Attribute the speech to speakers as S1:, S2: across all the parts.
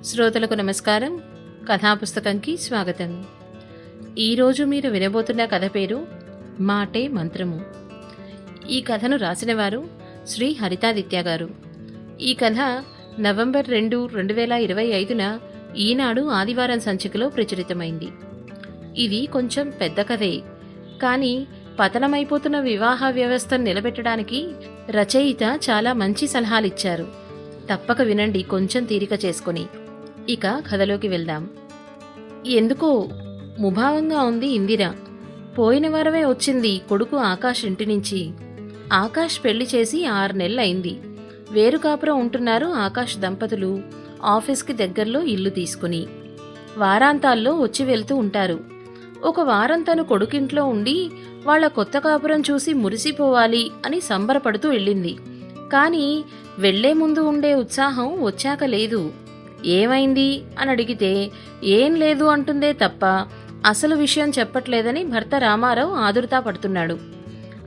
S1: శ్రోతలకు నమస్కారం. కథాపుస్తకంకి స్వాగతం. ఈరోజు మీరు వినబోతున్న కథ పేరు మాటే మంత్రము. ఈ కథను రాసినవారు శ్రీ హరితాదిత్య గారు. ఈ కథ నవంబర్ 2, 2025న ఈనాడు ఆదివారం సంచికలో ప్రచురితమైంది. ఇది కొంచెం పెద్ద కథే, కానీ పతనమైపోతున్న వివాహ వ్యవస్థను నిలబెట్టడానికి రచయిత చాలా మంచి సలహాలిచ్చారు. తప్పక వినండి కొంచెం తీరిక చేసుకుని. ఇక కథలోకి వెళ్దాం. ఎందుకో ముభావంగా ఉంది ఇందిర. పోయిన వారమే వచ్చింది కొడుకు ఆకాష్ ఇంటి నుంచి. ఆకాష్ పెళ్లి చేసి 6 నెలలైంది. వేరు కాపురం ఉంటున్నారు ఆకాష్ దంపతులు. ఆఫీస్కి దగ్గరలో ఇల్లు తీసుకుని వారాంతాల్లో వచ్చి వెళ్తూ ఉంటారు. ఒక వారం తను కొడుకింట్లో ఉండి వాళ్ల కొత్త కాపురం చూసి మురిసిపోవాలి అని సంబరపడుతూ వెళ్ళింది. కానీ వెళ్లే ముందు ఉండే ఉత్సాహం వచ్చాక లేదు. ఏమైంది అని అడిగితే ఏం లేదు అంటుందే తప్ప అసలు విషయం చెప్పట్లేదని భర్త రామారావు ఆదుర్తా పడుతున్నాడు.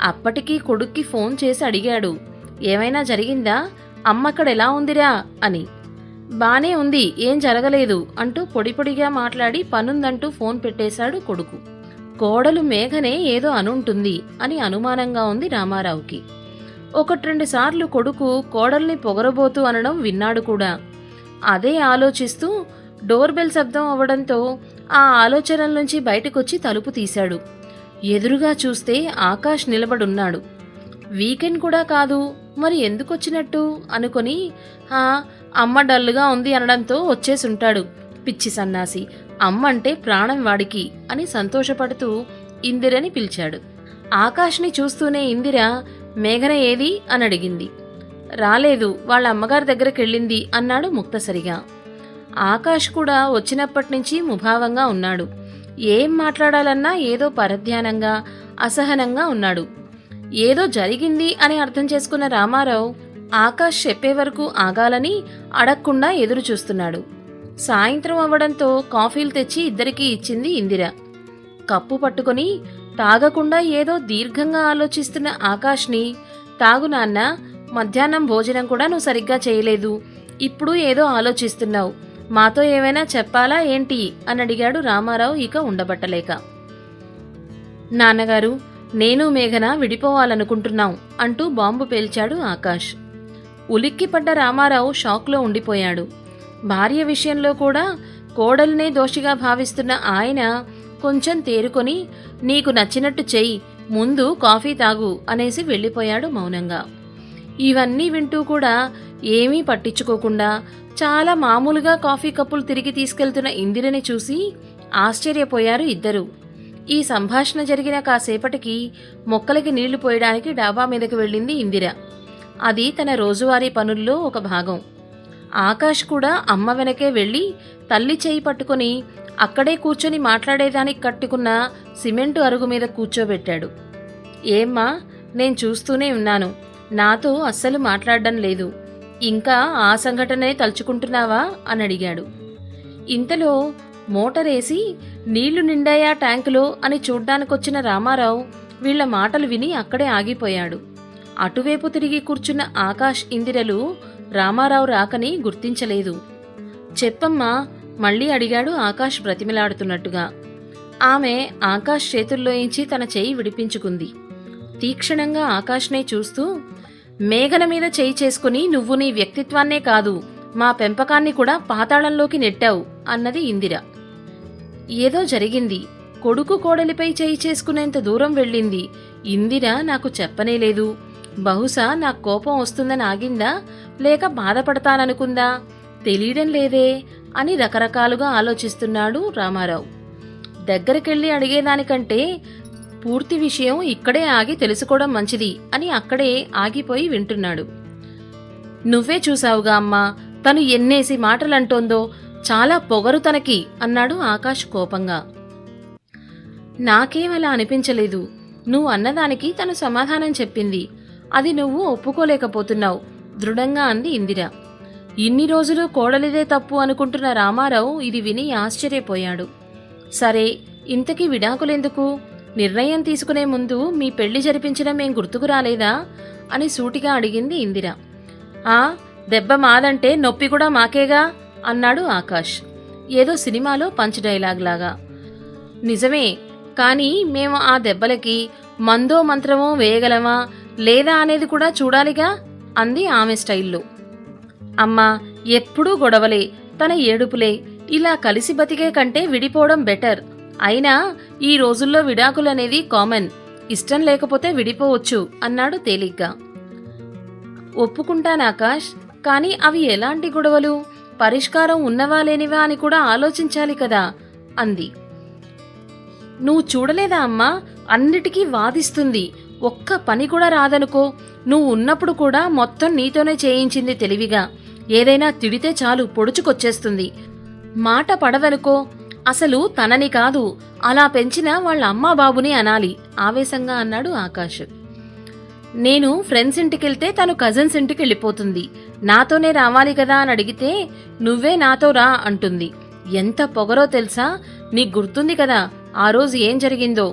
S1: అప్పటికీ కొడుక్కి ఫోన్ చేసి అడిగాడు, ఏమైనా జరిగిందా, అమ్మక్కడ ఎలా ఉందిరా అని. బానే ఉంది, ఏం జరగలేదు అంటూ పొడిపొడిగా మాట్లాడి పనుందంటూ ఫోన్ పెట్టేశాడు కొడుకు. కోడలు మేఘనే ఏదో అనుంటుంది అని అనుమానంగా ఉంది రామారావుకి. 1-2 సార్లు కొడుకు కోడల్ని పొగరబోతూ అనడం విన్నాడు కూడా. అదే ఆలోచిస్తూ డోర్ బెల్ శబ్దం అవ్వడంతో ఆ ఆలోచనల నుంచి బయటకొచ్చి తలుపు తీశాడు. ఎదురుగా చూస్తే ఆకాష్ నిలబడున్నాడు. వీకెండ్ కూడా కాదు, మరి ఎందుకొచ్చినట్టు అనుకొని అమ్మ డల్లుగా ఉంది అనడంతో వచ్చేసుంటాడు. పిచ్చి సన్నాసి, అమ్మంటే ప్రాణం వాడికి అని సంతోషపడుతూ ఇందిరని పిలిచాడు. ఆకాష్ని చూస్తూనే ఇందిర, మేఘన ఏది అని అడిగింది. రాలేదు, వాళ్ళ అమ్మగారి దగ్గరకెళ్ళింది అన్నాడు ముక్తసరిగా. ఆకాష్ కూడా వచ్చినప్పటినుంచి ముభావంగా ఉన్నాడు. ఏం మాట్లాడాలన్నా ఏదో పరధ్యానంగా అసహనంగా ఉన్నాడు. ఏదో జరిగింది అని అర్థం చేసుకున్న రామారావు ఆకాష్ చెప్పే వరకు ఆగాలని అడగకుండా ఎదురు చూస్తున్నాడు. సాయంత్రం అవ్వడంతో కాఫీలు తెచ్చి ఇద్దరికీ ఇచ్చింది ఇందిర. కప్పు పట్టుకొని తాగకుండా ఏదో దీర్ఘంగా ఆలోచిస్తున్న ఆకాష్ని, తాగు నాన్న, మధ్యాహ్నం భోజనం కూడా నువ్వు సరిగ్గా చేయలేదు, ఇప్పుడు ఏదో ఆలోచిస్తున్నావు, మాతో ఏమైనా చెప్పాలా ఏంటి అని అడిగాడు రామారావు ఇక ఉండబట్టలేక. నాన్నగారు, నేను మేఘన విడిపోవాలనుకుంటున్నాం అంటూ బాంబు పేల్చాడు ఆకాష్. ఉలిక్కిపడ్డ రామారావు షాక్లో ఉండిపోయాడు. భార్య విషయంలో కూడా కోడల్నే దోషిగా భావిస్తున్న ఆయన కొంచెం తేరుకొని, నీకు నచ్చినట్టు చెయ్యి, ముందు కాఫీ తాగు అనేసి వెళ్ళిపోయాడు మౌనంగా. ఇవన్నీ వింటూ కూడా ఏమీ పట్టించుకోకుండా చాలా మామూలుగా కాఫీ కప్పులు తిరిగి తీసుకెళ్తున్న ఇందిరని చూసి ఆశ్చర్యపోయారు ఇద్దరు. ఈ సంభాషణ జరిగిన కాసేపటికి మొక్కలకి నీళ్లు పోయడానికి డాబా మీదకి వెళ్ళింది ఇందిర. అది తన రోజువారీ పనుల్లో ఒక భాగం. ఆకాష్ కూడా అమ్మ వెనకే వెళ్ళి తల్లి చేయి పట్టుకుని అక్కడే కూర్చొని మాట్లాడేదానికి కట్టుకున్న సిమెంటు అరుగు మీద కూర్చోబెట్టాడు. ఏమ్మా, నేను చూస్తూనే ఉన్నాను, నాతో అస్సలు మాట్లాడడం లేదు, ఇంకా ఆ సంఘటనే తలుచుకుంటున్నావా అని అడిగాడు. ఇంతలో మోటరేసి నీళ్లు నిండాయా ట్యాంకులో అని చూడ్డానికొచ్చిన రామారావు వీళ్ల మాటలు విని అక్కడే ఆగిపోయాడు. అటువైపు తిరిగి కూర్చున్న ఆకాష్, ఇందిరలు రామారావు రాకని గుర్తించలేదు. చెప్పమ్మా మళ్ళీ అడిగాడు ఆకాష్ బ్రతిమిలాడుతున్నట్టుగా. ఆమె ఆకాష్ చేతుల్లోంచి తన చేయి విడిపించుకుంది. తీక్షణంగా ఆకాష్నే చూస్తూ, మేఘన మీద చేయి చేసుకుని నువ్వు నీ వ్యక్తిత్వాన్నే కాదు మా పెంపకాన్ని కూడా పాతాళంలోకి నెట్టావు అన్నది ఇందిర. ఏదో జరిగింది, కొడుకు కోడలిపై చేయి చేసుకునేంత దూరం వెళ్ళింది. ఇందిర నాకు చెప్పనేలేదు. బహుశా నాకు కోపం వస్తుందని ఆగిందా, లేక బాధపడతాననుకుందా, తెలియడం లేదే అని రకరకాలుగా ఆలోచిస్తున్నాడు రామారావు. దగ్గరికెళ్ళి అడిగేదానికంటే పూర్తి విషయం ఇక్కడే ఆగి తెలుసుకోవడం మంచిది అని అక్కడే ఆగిపోయి వింటున్నాడు. నువ్వే చూసావుగా అమ్మా, తను ఎన్నేసి మాటలంటోందో, చాలా పొగరు తనకి అన్నాడు ఆకాష్ కోపంగా. నాకేమలా అనిపించలేదు. నువ్వు అన్నదానికి తను సమాధానం చెప్పింది, అది నువ్వు ఒప్పుకోలేకపోతున్నావు దృఢంగా అంది ఇందిర. ఇన్ని రోజులు కోడలిదే తప్పు అనుకుంటున్న రామారావు ఇది విని ఆశ్చర్యపోయాడు. సరే, ఇంతకీ విడాకులెందుకు? నిర్ణయం తీసుకునే ముందు మీ పెళ్లి జరిపించడం ఏం గుర్తుకు రాలేదా అని సూటిగా అడిగింది ఇందిర. దెబ్బ మాదంటే నొప్పి కూడా మాకేగా అన్నాడు ఆకాష్ ఏదో సినిమాలో పంచ్ డైలాగ్ లాగా. నిజమే, కానీ మేము ఆ దెబ్బలకి మందో మంత్రమో వేయగలమా లేదా అనేది కూడా చూడాలిగా అంది ఆమె స్టైల్లో. అమ్మా, ఎప్పుడూ గొడవలే, తన ఏడుపులే, ఇలా కలిసి బతికే కంటే విడిపోవడం బెటర్. అయినా ఈ రోజుల్లో విడాకులనేది కామన్, ఇష్టం లేకపోతే విడిపోవచ్చు అన్నాడు తేలిగ్గా. ఒప్పుకుంటానాకాష్, కానీ అవి ఎలాంటి గొడవలు, పరిష్కారం ఉన్నవా లేనివా అని కూడా ఆలోచించాలి కదా అంది. నువ్వు చూడలేదా అమ్మా, అన్నిటికీ వాదిస్తుంది, ఒక్క పని కూడా రాదనుకో. నువ్వు ఉన్నప్పుడు కూడా మొత్తం నీతోనే చేయించింది తెలివిగా. ఏదైనా తిడితే చాలు పొడుచుకొచ్చేస్తుంది. మాట పడదనుకో, అసలు తనని కాదు అలా పెంచిన వాళ్ళ అమ్మా బాబుని అనాలి ఆవేశంగా అన్నాడు ఆకాష్. నేను ఫ్రెండ్స్ ఇంటికెళ్తే తను కజిన్స్ ఇంటికి వెళ్ళిపోతుంది, నాతోనే రావాలి కదా అని అడిగితే నువ్వే నాతో రా అంటుంది. ఎంత పొగరో తెలుసా, నీకు గుర్తుంది కదా ఆ రోజు ఏం జరిగిందో.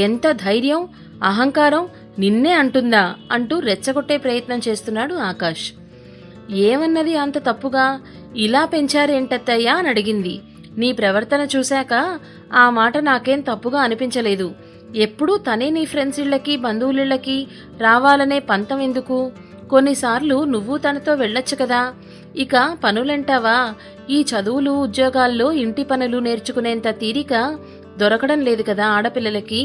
S1: ఎంత ధైర్యం, అహంకారం, నిన్నే అంటుందా అంటూ రెచ్చగొట్టే ప్రయత్నం చేస్తున్నాడు ఆకాష్. ఏమన్నది అంత తప్పుగా, ఇలా పెంచారేంటత్తయ్యా అని అడిగింది. నీ ప్రవర్తన చూశాక ఆ మాట నాకేం తప్పుగా అనిపించలేదు. ఎప్పుడూ తనే నీ ఫ్రెండ్స్ ఇళ్ళకి బంధువులిళ్ళకి రావాలనే పంతం ఎందుకు? కొన్నిసార్లు నువ్వు తనతో వెళ్ళొచ్చు కదా. ఇక పనులంటావా, ఈ చదువులు ఉద్యోగాల్లో ఇంటి పనులు నేర్చుకునేంత తీరిక దొరకడం లేదు కదా ఆడపిల్లలకి.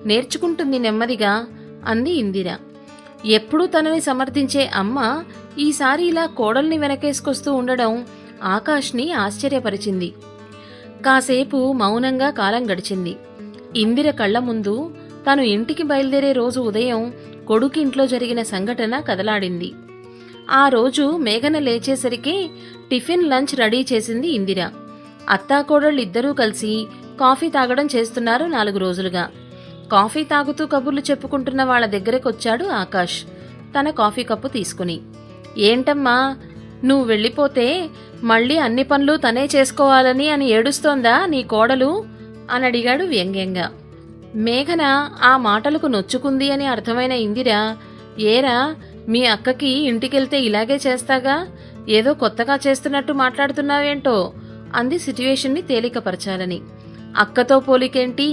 S1: నేర్చుకుంటుంది నెమ్మదిగా అంది ఇందిర. ఎప్పుడూ తనని సమర్థించే అమ్మ ఈసారి ఇలా కోడల్ని వెనకేసుకొస్తూ ఉండడం ఆకాష్ని ఆశ్చర్యపరిచింది. కాసేపు మౌనంగా కాలం గడిచింది. ఇందిర కళ్ల ముందు తను ఇంటికి బయలుదేరే రోజు ఉదయం కొడుకింట్లో జరిగిన సంఘటన కదలాడింది. ఆ రోజు మేఘన లేచేసరికి టిఫిన్ లంచ్ రెడీ చేసింది ఇందిర. అత్తాకోడళ్ళిద్దరూ కలిసి కాఫీ తాగడం చేస్తున్నారు 4 రోజులుగా. కాఫీ తాగుతూ కబుర్లు చెప్పుకుంటున్న వాళ్ళ దగ్గరకొచ్చాడు ఆకాష్ తన కాఫీ కప్పు తీసుకుని. ఏంటమ్మా, నువ్వు వెళ్ళిపోతే మళ్ళీ అన్ని పనులు తనే చేసుకోవాలని అని ఏడుస్తోందా నీ కోడలు అని అడిగాడు వ్యంగ్యంగా. మేఘన ఆ మాటలకు నొచ్చుకుంది అని అర్థమైన ఇందిర, ఏరా మీ అక్కకి ఇంటికెళ్తే ఇలాగే చేస్తాగా, ఏదో కొత్తగా చేస్తున్నట్టు మాట్లాడుతున్నావేంటో అంది సిట్యుయేషన్ని తేలికపరచాలని. అక్కతో పోలికేంటి,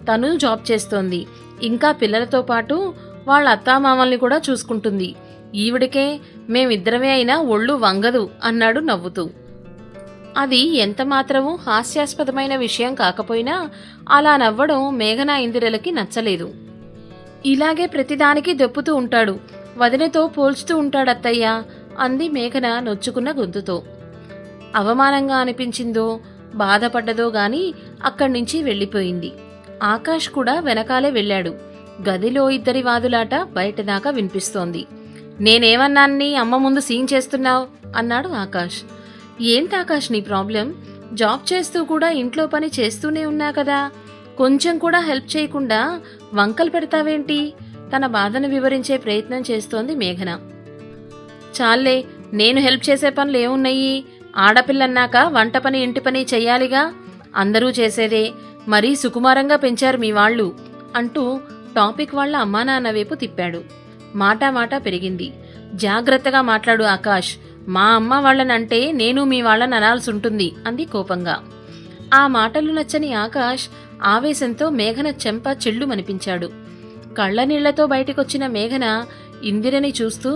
S1: తను జాబ్ చేస్తోంది, ఇంకా పిల్లలతో పాటు వాళ్ళ అత్తామామల్ని కూడా చూసుకుంటుంది. ఈవిడికే మేమిద్దరమే అయినా ఒళ్ళు వంగదు అన్నాడు నవ్వుతూ. అది ఎంతమాత్రమూ హాస్యాస్పదమైన విషయం కాకపోయినా అలా నవ్వడం మేఘనా ఇందిరలకి నచ్చలేదు. ఇలాగే ప్రతిదానికి దెప్పుతూ ఉంటాడు, వదినతో పోల్చుతూ ఉంటాడత్తయ్యా అంది మేఘన నొచ్చుకున్న గొంతుతో. అవమానంగా అనిపించిందో బాధపడ్డదో గాని అక్కడ్నుంచి వెళ్ళిపోయింది. ఆకాష్ కూడా వెనకాలే వెళ్ళాడు. గదిలో ఇద్దరి వాదులాట బయటదాకా వినిపిస్తోంది. నేనేమన్నాన్ని అమ్మ ముందు సీన్ చేస్తున్నావు అన్నాడు ఆకాష్. ఏంటాకాష్ నీ ప్రాబ్లం? జాబ్ చేస్తూ కూడా ఇంట్లో పని చేస్తూనే ఉన్నా కదా, కొంచెం కూడా హెల్ప్ చేయకుండా వంకలు పెడతావేంటి? తన బాధను వివరించే ప్రయత్నం చేస్తోంది మేఘన. చాలే, నేను హెల్ప్ చేసే పనులు ఏమున్నాయి? ఆడపిల్లన్నాక వంట పని ఇంటి పని చెయ్యాలిగా, అందరూ చేసేదే, మరీ సుకుమారంగా పెంచారు మీ వాళ్ళు అంటూ టాపిక్ వాళ్ళ అమ్మా నాన్న వైపు తిప్పాడు. మాటా పెరిగింది. జాగ్రత్తగా మాట్లాడు ఆకాష్, మా అమ్మ వాళ్ళనంటే నేను మీ వాళ్ళని అనాల్సుంటుంది అంది కోపంగా. ఆ మాటలు నచ్చని ఆకాష్ ఆవేశంతో మేఘన చెంప చెళ్ళుమనిపించాడు. కళ్ళనీళ్లతో బయటికొచ్చిన మేఘన ఇందిరని చూస్తూ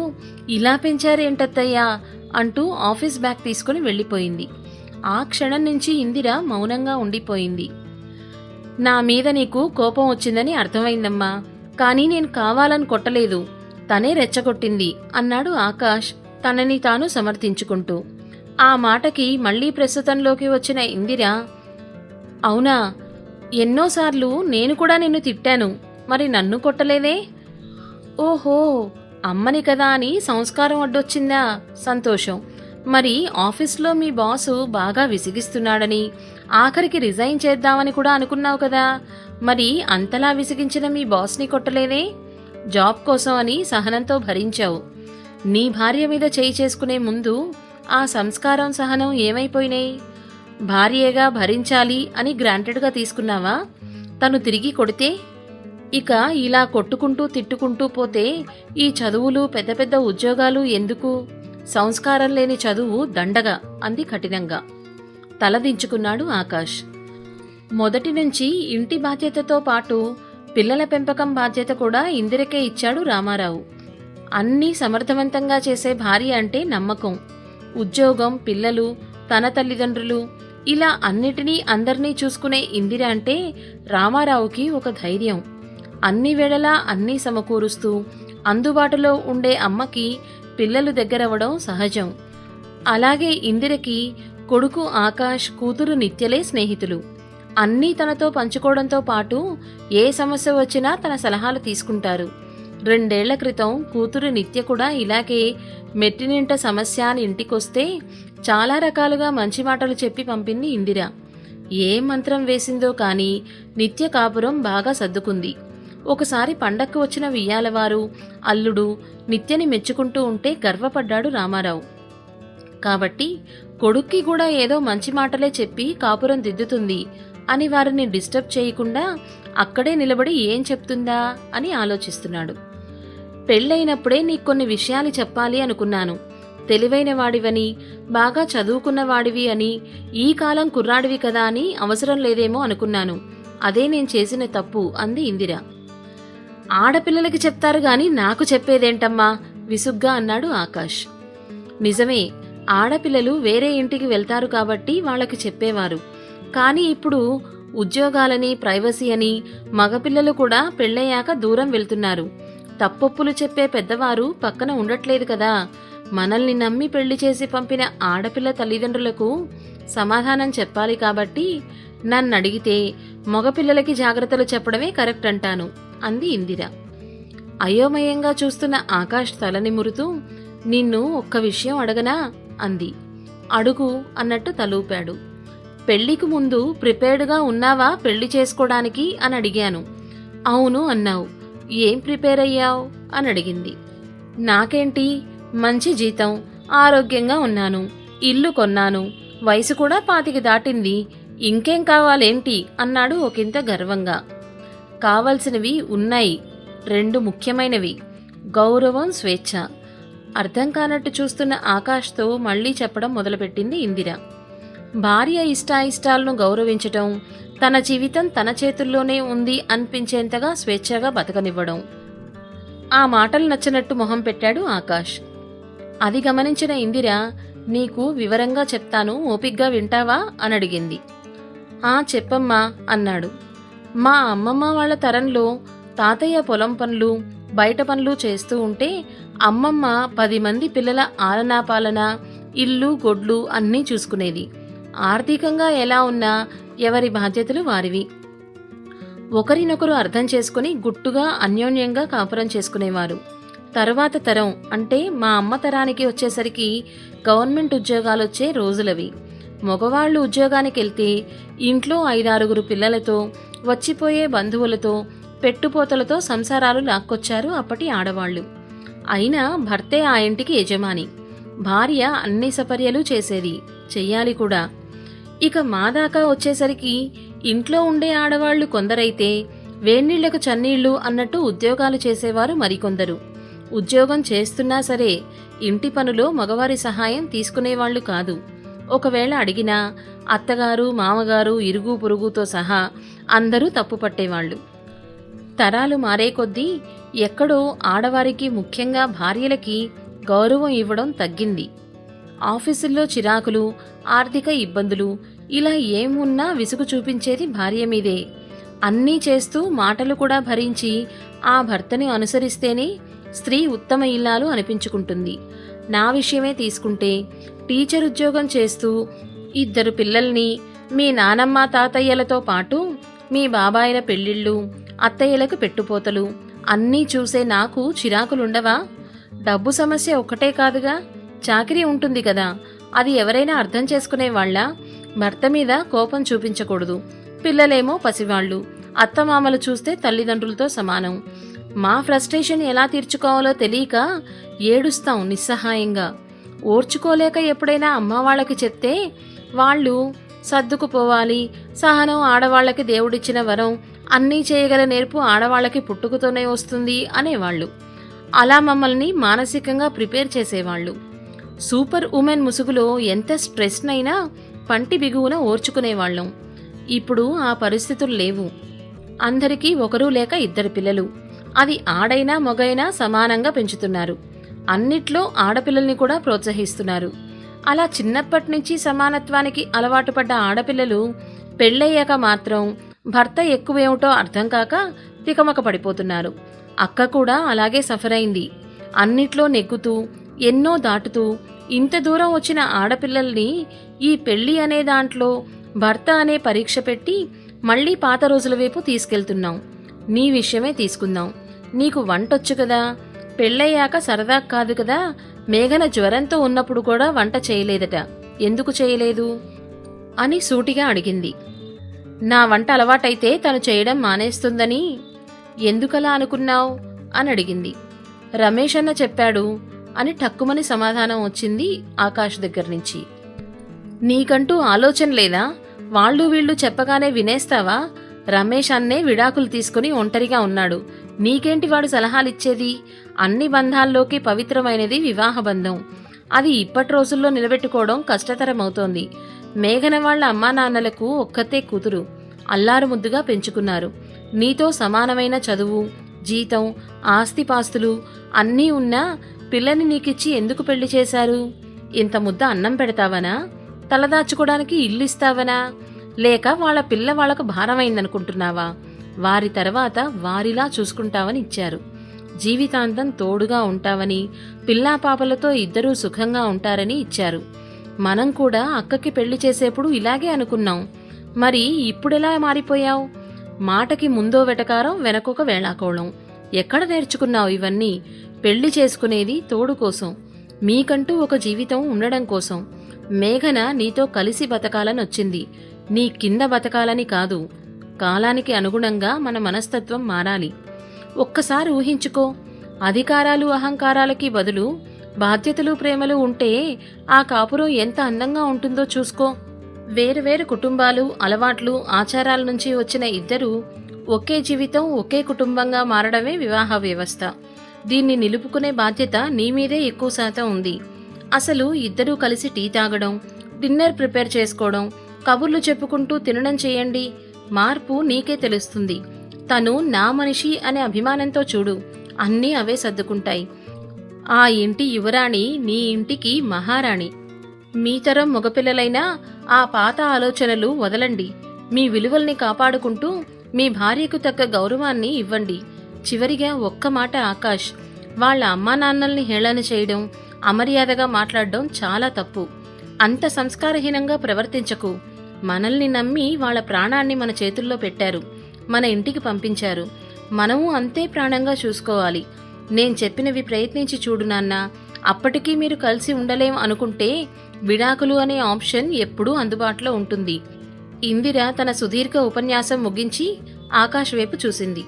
S1: ఇలా పెంచారేంటత్తయ్యా అంటూ ఆఫీస్ బ్యాగ్ తీసుకుని వెళ్ళిపోయింది. ఆ క్షణం నుంచి ఇందిర మౌనంగా ఉండిపోయింది. నా మీద నీకు కోపం వచ్చిందని అర్థమైందమ్మా, కానీ నేను కావాలని కొట్టలేదు, తనే రెచ్చగొట్టింది అన్నాడు ఆకాష్ తనని తాను సమర్థించుకుంటూ. ఆ మాటకి మళ్లీ ప్రస్తుతంలోకి వచ్చిన ఇందిర, అవునా, ఎన్నోసార్లు నేను కూడా నిన్ను తిట్టాను, మరి నన్ను కొట్టలేదే? ఓహో, అమ్మని కదా అని సంస్కారం అడ్డొచ్చిందా? సంతోషం. మరి ఆఫీస్లో మీ బాసు బాగా విసిగిస్తున్నాడని ఆఖరికి రిజైన్ చేద్దామని కూడా అనుకున్నావు కదా, మరి అంతలా విసిగించిన మీ బాస్ని కొట్టలేదే? జాబ్ కోసం అని సహనంతో భరించావు. నీ భార్య మీద చేయి చేసుకునే ముందు ఆ సంస్కారం సహనం ఏమైపోయినాయి? భార్యేగా భరించాలి అని గ్రాంటెడ్గా తీసుకున్నావా? తను తిరిగి కొడితే? ఇక ఇలా కొట్టుకుంటూ తిట్టుకుంటూ పోతే ఈ చదువులు పెద్ద పెద్ద ఉద్యోగాలు ఎందుకు? సంస్కారం లేని చదువు దండగా అంది కఠినంగా. తలదించుకున్నాడు ఆకాష్. మొదటి నుంచి ఇంటి బాధ్యతతో పాటు పిల్లల పెంపకం బాధ్యత కూడా ఇందిరకే ఇచ్చాడు రామారావు. అన్నీ సమర్థవంతంగా చేసే భార్య అంటే నమ్మకం. ఉద్యోగం, పిల్లలు, తన తల్లిదండ్రులు, ఇలా అన్నిటినీ అందరినీ చూసుకునే ఇందిర అంటే రామారావుకి ఒక ధైర్యం. అన్ని వేళలా అన్నీ సమకూరుస్తూ అందుబాటులో ఉండే అమ్మకి పిల్లలు దగ్గరవడం సహజం. అలాగే ఇందిరకి కొడుకు ఆకాష్, కూతురు నిత్యలే స్నేహితులు. అన్నీ తనతో పంచుకోవడంతో పాటు ఏ సమస్య వచ్చినా తన సలహాలు తీసుకుంటారు. 2 ఏళ్ల క్రితం కూతురు నిత్య కూడా ఇలాగే మెట్టినింట సమస్య అని ఇంటికొస్తే చాలా రకాలుగా మంచి మాటలు చెప్పి పంపింది ఇందిర. ఏ మంత్రం వేసిందో కానీ నిత్య కాపురం బాగా సర్దుకుంది. ఒకసారి పండక్కు వచ్చిన వియ్యాలవారు, అల్లుడు నిత్యని మెచ్చుకుంటూ ఉంటే గర్వపడ్డాడు రామారావు. కాబట్టి కొడుక్కి కూడా ఏదో మంచి మాటలే చెప్పి కాపురం దిద్దుతుంది అని వారిని డిస్టర్బ్ చేయకుండా అక్కడే నిలబడి ఏం చెప్తుందా అని ఆలోచిస్తున్నాడు. పెళ్ళైనప్పుడే నీకు కొన్ని విషయాలు చెప్పాలి అనుకున్నాను. తెలివైన వాడివని, బాగా చదువుకున్నవాడివి అని, ఈ కాలం కుర్రాడివి కదా అని అవసరం లేదేమో అనుకున్నాను. అదే నేను చేసిన తప్పు అంది ఇందిర. ఆడపిల్లలకి చెప్తారు గాని నాకు చెప్పేదేంటమ్మా విసుగ్గా అన్నాడు ఆకాష్. నిజమే, ఆడపిల్లలు వేరే ఇంటికి వెళ్తారు కాబట్టి వాళ్ళకి చెప్పేవారు. కానీ ఇప్పుడు ఉద్యోగాలని, ప్రైవసీ అని మగపిల్లలు కూడా పెళ్ళయ్యాక దూరం వెళ్తున్నారు. తప్పొప్పులు చెప్పే పెద్దవారు పక్కన ఉండట్లేదు కదా. మనల్ని నమ్మి పెళ్లి చేసి పంపిన ఆడపిల్ల తల్లిదండ్రులకు సమాధానం చెప్పాలి. కాబట్టి నన్నడిగితే మగపిల్లలకి జాగ్రత్తలు చెప్పడమే కరెక్ట్ అంటాను అంది ఇందిర. అయోమయంగా చూస్తున్న ఆకాష్ తల నిమురుతూ, నిన్ను ఒక్క విషయం అడగనా అంది. అడుగు అన్నట్టు తలూపాడు. పెళ్లికి ముందు ప్రిపేర్డ్గా ఉన్నావా పెళ్లి చేసుకోవడానికి అని అడిగాను. అవును అన్నావు. ఏం ప్రిపేర్ అయ్యావు అని అడిగింది. నాకేంటి, మంచి జీతం, ఆరోగ్యంగా ఉన్నాను, ఇల్లు కొన్నాను, వయసు కూడా 25 దాటింది, ఇంకేం కావాలేంటి అన్నాడు ఒకంత గర్వంగా. కావలసినవి ఉన్నాయి, 2 ముఖ్యమైనవి, గౌరవం, స్వేచ్ఛ. అర్థం కానట్టు చూస్తున్న ఆకాష్తో మళ్లీ చెప్పడం మొదలుపెట్టింది ఇందిర. భార్య ఇష్టాయిష్టాలను గౌరవించటం, తన జీవితం తన చేతుల్లోనే ఉంది అనిపించేంతగా స్వేచ్ఛగా బతకనివ్వడం. ఆ మాటలు నచ్చినట్టు మొహం పెట్టాడు ఆకాష్. అది గమనించిన ఇందిర, నీకు వివరంగా చెప్తాను, ఓపిగ్గా వింటావా అని అడిగింది. చెప్పమ్మా అన్నాడు. మా అమ్మమ్మ వాళ్ళ తరంలో తాతయ్య పొలం పనులు, బయట పనులు చేస్తూ ఉంటే అమ్మమ్మ 10 మంది పిల్లల ఆలనాపాలన, ఇల్లు, గొడ్లు అన్నీ చూసుకునేది. ఆర్థికంగా ఎలా ఉన్నా ఎవరి బాధ్యతలు వారివి. ఒకరినొకరు అర్థం చేసుకుని గుట్టుగా అన్యోన్యంగా కాపురం చేసుకునేవారు. తరువాత తరం అంటే మా అమ్మ తరానికి వచ్చేసరికి గవర్నమెంట్ ఉద్యోగాలొచ్చే రోజులవి. మగవాళ్లు ఉద్యోగానికి వెళ్తే ఇంట్లో 5-6 పిల్లలతో, వచ్చిపోయే బంధువులతో, పెట్టుపోతలతో సంసారాలు లాక్కొచ్చారు అప్పటి ఆడవాళ్లు. అయినా భర్తే ఆ ఇంటికి యజమాని. భార్య అన్ని సపర్యలు చేసేది, చెయ్యాలి కూడా. ఇక మా దాకా వచ్చేసరికి ఇంట్లో ఉండే ఆడవాళ్లు కొందరైతే వేన్నీళ్లకు చన్నీళ్లు అన్నట్టు ఉద్యోగాలు చేసేవారు మరికొందరు. ఉద్యోగం చేస్తున్నా సరే ఇంటి పనులో మగవారి సహాయం తీసుకునేవాళ్లు కాదు. ఒకవేళ అడిగినా అత్తగారు, మామగారు, ఇరుగు పొరుగుతో సహా అందరూ తప్పుపట్టేవాళ్లు. తరాలు మారే కొద్దీ ఎక్కడో ఆడవారికి, ముఖ్యంగా భార్యలకి గౌరవం ఇవ్వడం తగ్గింది. ఆఫీసుల్లో చిరాకులు, ఆర్థిక ఇబ్బందులు, ఇలా ఏమున్నా విసుగు చూపించేది భార్య మీదే. అన్నీ చేస్తూ మాటలు కూడా భరించి ఆ భర్తని అనుసరిస్తేనే స్త్రీ ఉత్తమ ఇల్లాలు అనిపించుకుంటుంది. నా విషయమే తీసుకుంటే, టీచర్ ఉద్యోగం చేస్తూ 2 పిల్లల్ని, మీ నానమ్మ తాతయ్యలతో పాటు మీ బాబాయిల పెళ్ళిళ్ళు, అత్తయ్యలకు పెట్టుపోతలు అన్నీ చూసే నాకు చిరాకులుండవా? డబ్బు సమస్య ఒక్కటే కాదుగా, చాకిరీ ఉంటుంది కదా. అది ఎవరైనా అర్థం చేసుకునేవాళ్ళ? భర్త మీద కోపం చూపించకూడదు. పిల్లలేమో పసివాళ్లు, అత్తమామలు చూస్తే తల్లిదండ్రులతో సమానం. మా ఫ్రస్ట్రేషన్ ఎలా తీర్చుకోవాలో తెలియక ఏడుస్తాం నిస్సహాయంగా. ఓర్చుకోలేక ఎప్పుడైనా అమ్మవాళ్ళకి చెప్తే వాళ్ళు సర్దుకుపోవాలి, సహనం ఆడవాళ్లకి దేవుడిచ్చిన వరం, అన్నీ చేయగల నేర్పు ఆడవాళ్లకి పుట్టుకతోనే వస్తుంది అనేవాళ్ళు. అలా మమ్మల్ని మానసికంగా ప్రిపేర్ చేసేవాళ్ళు. సూపర్ ఉమెన్ ముసుగులో ఎంత స్ట్రెస్నైనా పంటి బిగువున ఓర్చుకునేవాళ్ళం. ఇప్పుడు ఆ పరిస్థితులు లేవు. అందరికీ ఒకరు లేక ఇద్దరు పిల్లలు. అది ఆడైనా మగైనా సమానంగా పెంచుతున్నారు. అన్నిట్లో ఆడపిల్లల్ని కూడా ప్రోత్సహిస్తున్నారు. అలా చిన్నప్పటి నుంచి సమానత్వానికి అలవాటు పడ్డ ఆడపిల్లలు పెళ్ళయ్యాక మాత్రం భర్త ఎక్కువేమిటో అర్థం కాక తికమక పడిపోతున్నారు. అక్క కూడా అలాగే సఫర్ అయింది. అన్నిట్లో నెగ్గుతూ ఎన్నో దాటుతూ ఇంత దూరం వచ్చిన ఆడపిల్లల్ని ఈ పెళ్ళి అనే దాంట్లో భర్త అనే పరీక్ష పెట్టి మళ్ళీ పాత రోజుల వైపు తీసుకెళ్తున్నాం. నీ విషయమే తీసుకుందాం. నీకు వంటొచ్చు కదా, పెళ్ళయ్యాక సరదా కాదు కదా. మేఘన జ్వరంతో ఉన్నప్పుడు కూడా వంట చేయలేదట, ఎందుకు చేయలేదు అని సూటిగా అడిగింది. నా వంట అలవాటైతే తను చేయడం మానేస్తుందని. ఎందుకలా అనుకున్నావు అని అడిగింది. రమేష్ అన్న చెప్పాడు అని టక్కుమని సమాధానం వచ్చింది ఆకాష్ దగ్గర నుంచి. నీకంటూ ఆలోచన లేదా? వాళ్ళు వీళ్ళు చెప్పగానే వినేస్తావా? రమేష్ అన్నే విడాకులు తీసుకుని ఒంటరిగా ఉన్నాడు. నీకేంటి వాడు సలహాలిచ్చేది? అన్ని బంధాల్లోకి పవిత్రమైనది వివాహ బంధం. అది ఇప్పటి రోజుల్లో నిలబెట్టుకోవడం కష్టతరమవుతోంది. మేఘన వాళ్ల అమ్మా నాన్నలకు ఒక్కతే కూతురు. అల్లారు ముద్దుగా పెంచుకున్నారు. నీతో సమానమైన చదువు, జీతం, ఆస్తిపాస్తులు అన్నీ ఉన్నా పిల్లని నీకిచ్చి ఎందుకు పెళ్లి చేశారు? ఇంత ముద్ద అన్నం పెడతావనా? తలదాచుకోవడానికి ఇల్లు ఇస్తావనా? లేక వాళ్ళ పిల్ల వాళ్లకు భారమైందనుకుంటున్నావా? వారి తర్వాత వారిలా చూసుకుంటావని ఇచ్చారు. జీవితాంతం తోడుగా ఉంటావని, పిల్లా పాపలతో ఇద్దరూ సుఖంగా ఉంటారని ఇచ్చారు. మనం కూడా అక్కకి పెళ్లి చేసేప్పుడు ఇలాగే అనుకున్నాం. మరి ఇప్పుడెలా మారిపోయావు? మాటకి ముందో వెటకారం, వెనకొక వేళాకోళం. ఎక్కడ నేర్చుకున్నావు ఇవన్నీ? పెళ్లి చేసుకునేది తోడు కోసం, మీకంటూ ఒక జీవితం ఉండడం కోసం. మేఘన నీతో కలిసి బతకాలని వచ్చింది, నీ కింద బతకాలని కాదు. కాలానికి అనుగుణంగా మన మనస్తత్వం మారాలి. ఒక్కసారి ఊహించుకో, అధికారాలు అహంకారాలకి బదులు బాధ్యతలు ప్రేమలు ఉంటే ఆ కాపురం ఎంత అందంగా ఉంటుందో చూసుకో. వేరువేరు కుటుంబాలు, అలవాట్లు, ఆచారాల నుంచి వచ్చిన ఇద్దరు ఒకే జీవితం, ఒకే కుటుంబంగా మారడమే వివాహ వ్యవస్థ. దీన్ని నిలుపుకునే బాధ్యత నీ మీదే ఎక్కువ శాతం ఉంది. అసలు ఇద్దరూ కలిసి టీ తాగడం, డిన్నర్ ప్రిపేర్ చేసుకోవడం, కబుర్లు చెప్పుకుంటూ తినడం చేయండి. మార్పు నీకే తెలుస్తుంది. తను నా మనిషి అనే అభిమానంతో చూడు, అన్నీ అవే సర్దుకుంటాయి. ఆ ఇంటి యువరాణి నీ ఇంటికి మహారాణి. మీ తరం మగపిల్లలైనా ఆ పాత ఆలోచనలు వదలండి. మీ విలువల్ని కాపాడుకుంటూ మీ భార్యకు తగ్గ గౌరవాన్ని ఇవ్వండి. చివరిగా ఒక్క మాట ఆకాష్, వాళ్ళ అమ్మా నాన్నల్ని హేళన చేయడం, అమర్యాదగా మాట్లాడడం చాలా తప్పు. అంత సంస్కారహీనంగా ప్రవర్తించకు. మనల్ని నమ్మి వాళ్ళ ప్రాణాన్ని మన చేతుల్లో పెట్టారు, మన ఇంటికి పంపించారు. మనము అంతే ప్రాణంగా చూసుకోవాలి. నేను చెప్పినవి ప్రయత్నించి చూడు నాన్న. అప్పటికీ మీరు కలిసి ఉండలేం అనుకుంటే విడాకులు అనే ఆప్షన్ ఎప్పుడూ అందుబాటులో ఉంటుంది. ఇందిర తన సుదీర్ఘ ఉపన్యాసం ముగించి ఆకాష్ వైపు చూసింది.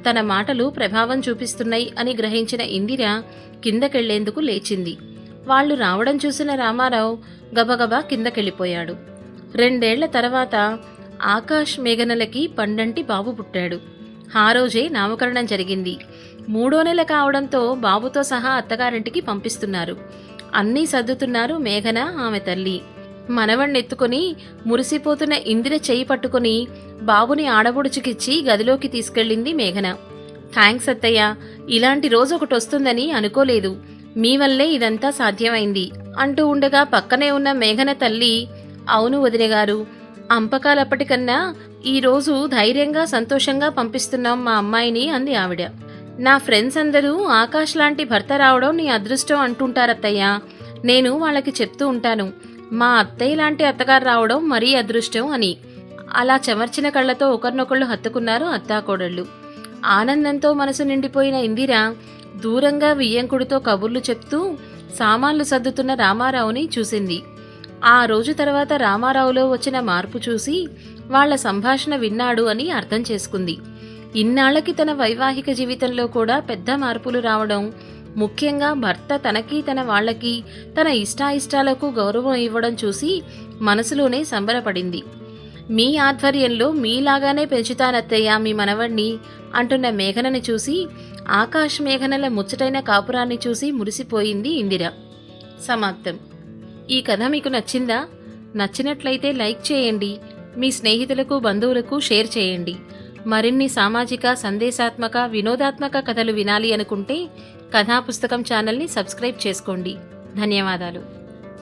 S1: తన మాటలు ప్రభావం చూపిస్తున్నాయి అని గ్రహించిన ఇందిర కిందకెళ్లేందుకు లేచింది. వాళ్లు రావడం చూసిన రామారావు గబగబా కిందకెళ్ళిపోయాడు. 2 ఏళ్ల తర్వాత ఆకాష్ మేఘనలకి పండంటి బాబు పుట్టాడు. ఆ రోజే నామకరణం జరిగింది. 3వ నెల కావడంతో బాబుతో సహా అత్తగారింటికి పంపిస్తున్నారు. అన్నీ సర్దుతున్నారు మేఘన, ఆమె తల్లి. మనవణ్ణెత్తుకుని మురిసిపోతున్న ఇందిర చెయ్యి పట్టుకుని బాబుని ఆడబుడుచుకిచ్చి గదిలోకి తీసుకెళ్ళింది మేఘన. థ్యాంక్స్ అత్తయ్య, ఇలాంటి రోజు ఒకటి వస్తుందని అనుకోలేదు. మీ వల్లే ఇదంతా సాధ్యమైంది అంటూ ఉండగా పక్కనే ఉన్న మేఘన తల్లి, అవును వదినగారు, అంపకాలప్పటికన్నా ఈరోజు ధైర్యంగా సంతోషంగా పంపిస్తున్నాం మా అమ్మాయిని అంది ఆవిడ. నా ఫ్రెండ్స్ అందరూ ఆకాష్ లాంటి భర్త రావడం నీ అదృష్టం అంటుంటారత్తయ్య. నేను వాళ్ళకి చెప్తూ ఉంటాను, మా అత్తయ్య లాంటి అత్తగారు రావడం మరీ అదృష్టం అని. అలా చెమర్చిన కళ్లతో ఒకరినొకళ్ళు హత్తుకున్నారు అత్తాకోడళ్ళు. ఆనందంతో మనసు నిండిపోయిన ఇందిర దూరంగా వియ్యంకుడితో కబుర్లు చెప్తూ సామాన్లు సర్దుతున్న రామారావుని చూసింది. ఆ రోజు తర్వాత రామారావులో వచ్చిన మార్పు చూసి వాళ్ల సంభాషణ విన్నాడు అని అర్థం చేసుకుంది. ఇన్నాళ్లకి తన వైవాహిక జీవితంలో కూడా పెద్ద మార్పులు రావడం, ముఖ్యంగా భర్త తనకి తన వాళ్లకి తన ఇష్టాయిష్టాలకు గౌరవం ఇవ్వడం చూసి మనసులోనే సంబరపడింది. మీ ఆధ్వర్యంలో మీలాగానే పెంచుతానత్తయ్య మీ మనవణ్ణి అంటున్న మేఘనని చూసి ఆకాష్ మేఘనల ముచ్చటైన కాపురాన్ని చూసి మురిసిపోయింది ఇందిర. సమాప్తం. ఈ కథ మీకు నచ్చిందా? నచ్చినట్లయితే లైక్ చేయండి, మీ స్నేహితులకు బంధువులకు షేర్ చేయండి. మరిన్ని సామాజిక, సందేశాత్మక, వినోదాత్మక కథలు వినాలి అనుకుంటే కథాపుస్తకం ఛానల్ని సబ్స్క్రైబ్ చేసుకోండి. ధన్యవాదాలు.